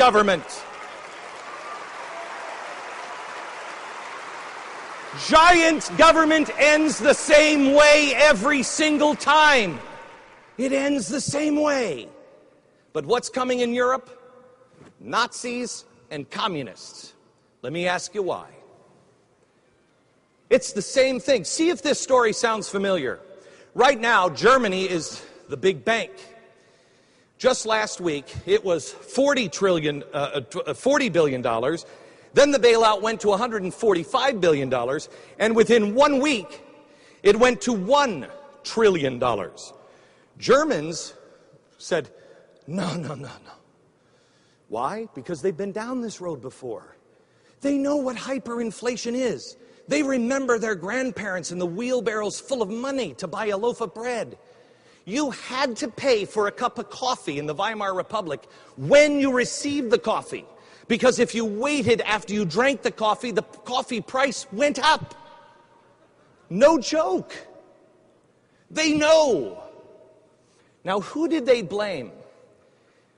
government. Giant government ends the same way every single time. It ends the same way. But what's coming in Europe? Nazis and communists. Let me ask you why. It's the same thing. See if this story sounds familiar. Right now, Germany is the big bank. Just last week, it was $40 billion. Then the bailout went to $145 billion. And within 1 week, it went to $1 trillion. Germans said, no. Why? Because they've been down this road before. They know what hyperinflation is. They remember their grandparents and the wheelbarrows full of money to buy a loaf of bread. You had to pay for a cup of coffee in the Weimar Republic when you received the coffee. Because if you waited after you drank the coffee price went up. No joke. They know. Now, who did they blame?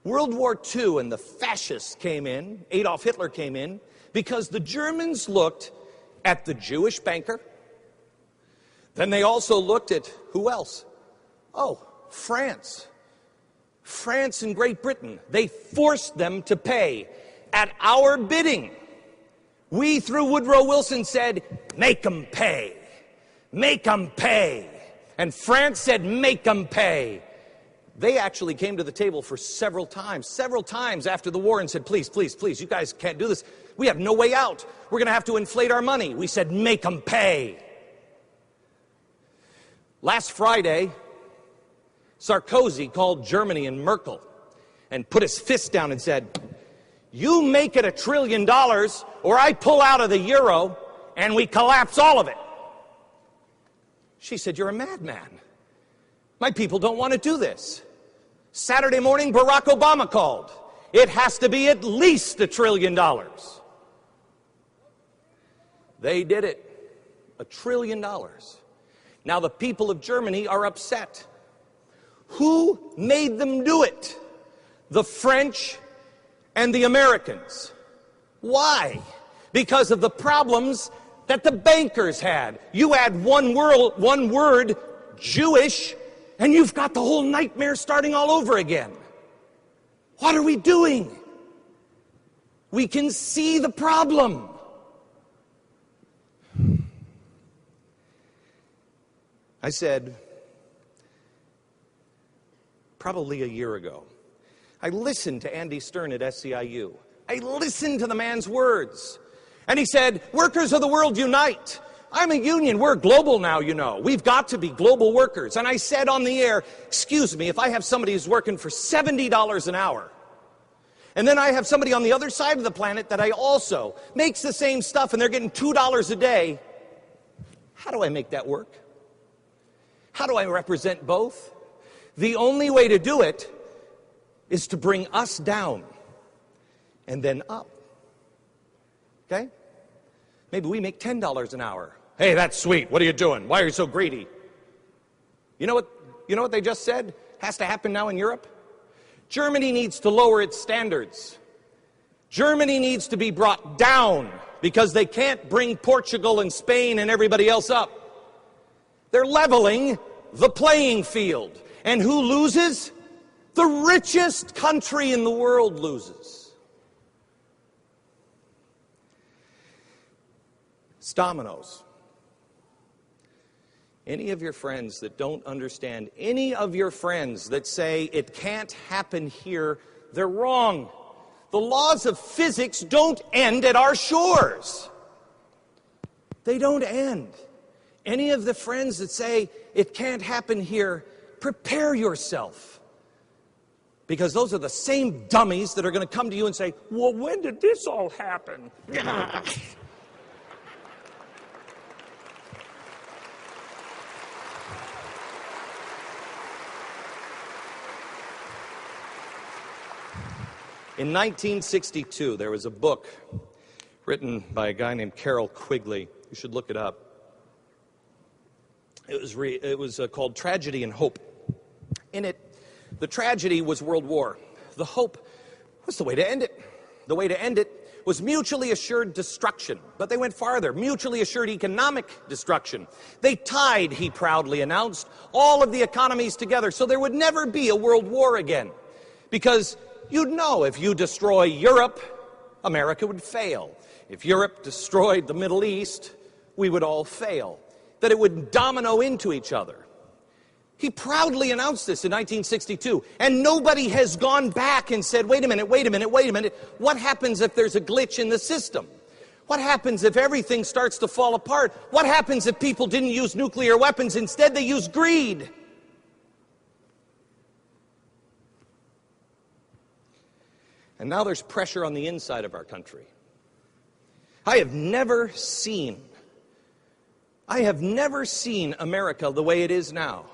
World War II and the fascists came in, Adolf Hitler came in, because the Germans looked at the Jewish banker. Then they also looked at, who else? Oh, France. France and Great Britain. They forced them to pay at our bidding. We, through Woodrow Wilson, said, make them pay. Make them pay. And France said, make them pay. They actually came to the table for several times after the war and said, please, you guys can't do this. We have no way out. We're going to have to inflate our money. We said, make them pay. Last Friday, Sarkozy called Germany and Merkel and put his fist down and said, you make it $1 trillion or I pull out of the euro and we collapse all of it. She said, you're a madman. My people don't want to do this. Saturday morning, Barack Obama called. It has to be at least $1 trillion. They did it. $1 trillion. Now the people of Germany are upset. Who made them do it? The French and the Americans. Why? Because of the problems that the bankers had. You add one word, Jewish, and you've got the whole nightmare starting all over again. What are we doing? We can see the problem. I said, probably a year ago, I listened to Andy Stern at SCIU. I listened to the man's words. And he said, workers of the world unite. I'm a union. We're global now, you know. We've got to be global workers. And I said on the air, excuse me, if I have somebody who's working for $70 an hour, and then I have somebody on the other side of the planet that I also makes the same stuff and they're getting $2 a day, how do I make that work? How do I represent both? The only way to do it is to bring us down and then up. Okay? Maybe we make $10 an hour. Hey, that's sweet. What are you doing? Why are you so greedy? You know what they just said has to happen now in Europe? Germany needs to lower its standards. Germany needs to be brought down because they can't bring Portugal and Spain and everybody else up. They're leveling the playing field. And who loses? The richest country in the world loses. It's dominoes. Any of your friends that don't understand, any of your friends that say it can't happen here, they're wrong. The laws of physics don't end at our shores. They don't end. Any of the friends that say it can't happen here, prepare yourself. Because those are the same dummies that are going to come to you and say, well, when did this all happen? In 1962, there was a book written by a guy named Carroll Quigley. You should look it up. It was called Tragedy and Hope. In it, the tragedy was World War. The hope What's the way to end it? The way to end it was mutually assured destruction. But they went farther, mutually assured economic destruction. They tied, he proudly announced, all of the economies together so there would never be a world war again. Because you'd know if you destroy Europe, America would fail. If Europe destroyed the Middle East, we would all fail. That it would domino into each other. He proudly announced this in 1962, and nobody has gone back and said, wait a minute, what happens if there's a glitch in the system? What happens if everything starts to fall apart? What happens if people didn't use nuclear weapons, instead they used greed? And now there's pressure on the inside of our country. I have never seen America the way it is now.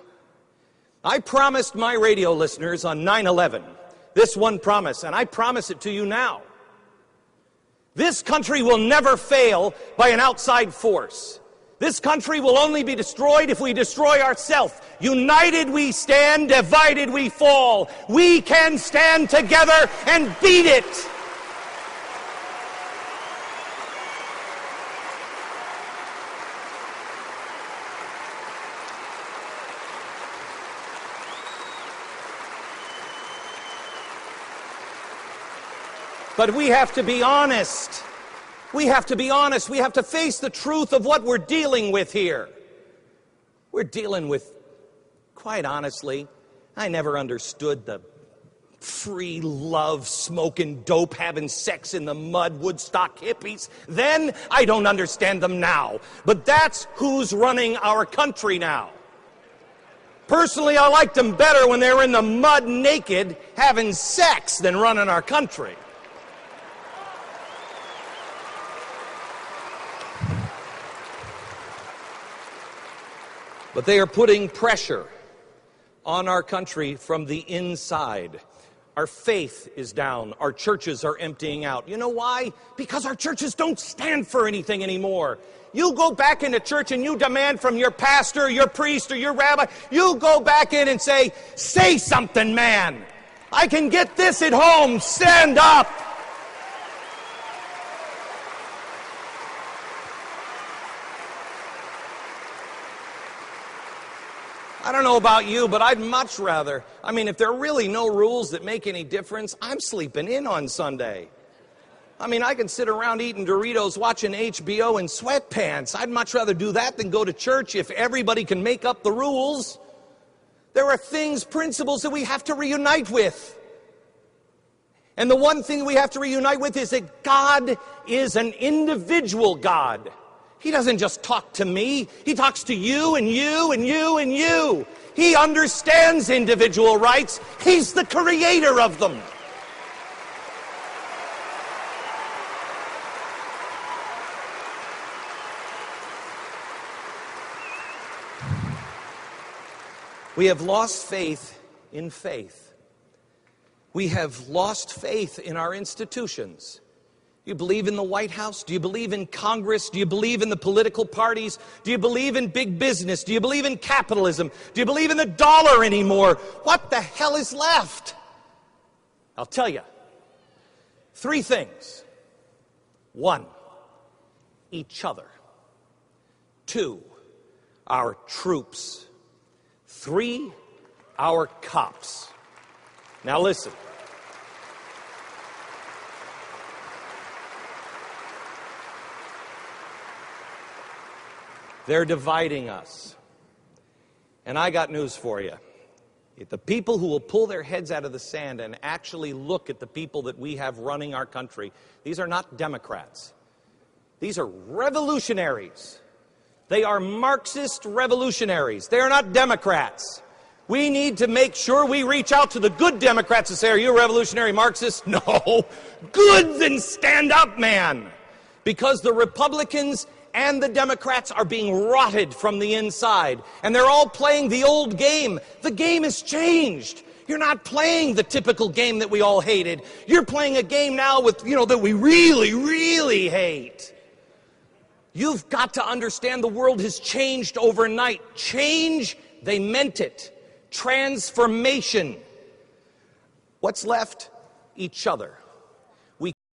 I promised my radio listeners on 9/11 this one promise, and I promise it to you now. This country will never fail by an outside force. This country will only be destroyed if we destroy ourselves. United we stand, divided we fall. We can stand together and beat it. But we have to be honest. We have to be honest. We have to face the truth of what we're dealing with here. We're dealing with, quite honestly, I never understood the free love, smoking dope, having sex in the mud, Woodstock hippies. Then I don't understand them now. But that's who's running our country now. Personally, I liked them better when they were in the mud naked having sex than running our country. But they are putting pressure on our country from the inside. Our faith is down. Our churches are emptying out. You know why? Because our churches don't stand for anything anymore. You go back into church and you demand from your pastor, your priest, or your rabbi, you go back in and say something, man. I can get this at home. Stand up. I don't know about you, but I'd much rather, if there are really no rules that make any difference, I'm sleeping in on Sunday. I can sit around eating Doritos, watching HBO in sweatpants. I'd much rather do that than go to church if everybody can make up the rules. There are principles that we have to reunite with. And the one thing we have to reunite with is that God is an individual God. He doesn't just talk to me. He talks to you and you and you and you. He understands individual rights. He's the creator of them. We have lost faith in faith. We have lost faith in our institutions. Do you believe in the White House? Do you believe in Congress? Do you believe in the political parties? Do you believe in big business? Do you believe in capitalism? Do you believe in the dollar anymore? What the hell is left? I'll tell you. 3 things. 1, each other. 2, our troops. 3, our cops. Now listen. They're dividing us. And I got news for you. The people who will pull their heads out of the sand and actually look at the people that we have running our country, these are not Democrats. These are revolutionaries. They are Marxist revolutionaries. They are not Democrats. We need to make sure we reach out to the good Democrats and say, are you a revolutionary Marxist? No. Good, then stand up, man. Because the Republicans and the Democrats are being rotted from the inside. And they're all playing the old game. The game has changed. You're not playing the typical game that we all hated. You're playing a game now with, that we really, really hate. You've got to understand the world has changed overnight. Change, they meant it. Transformation. What's left? Each other.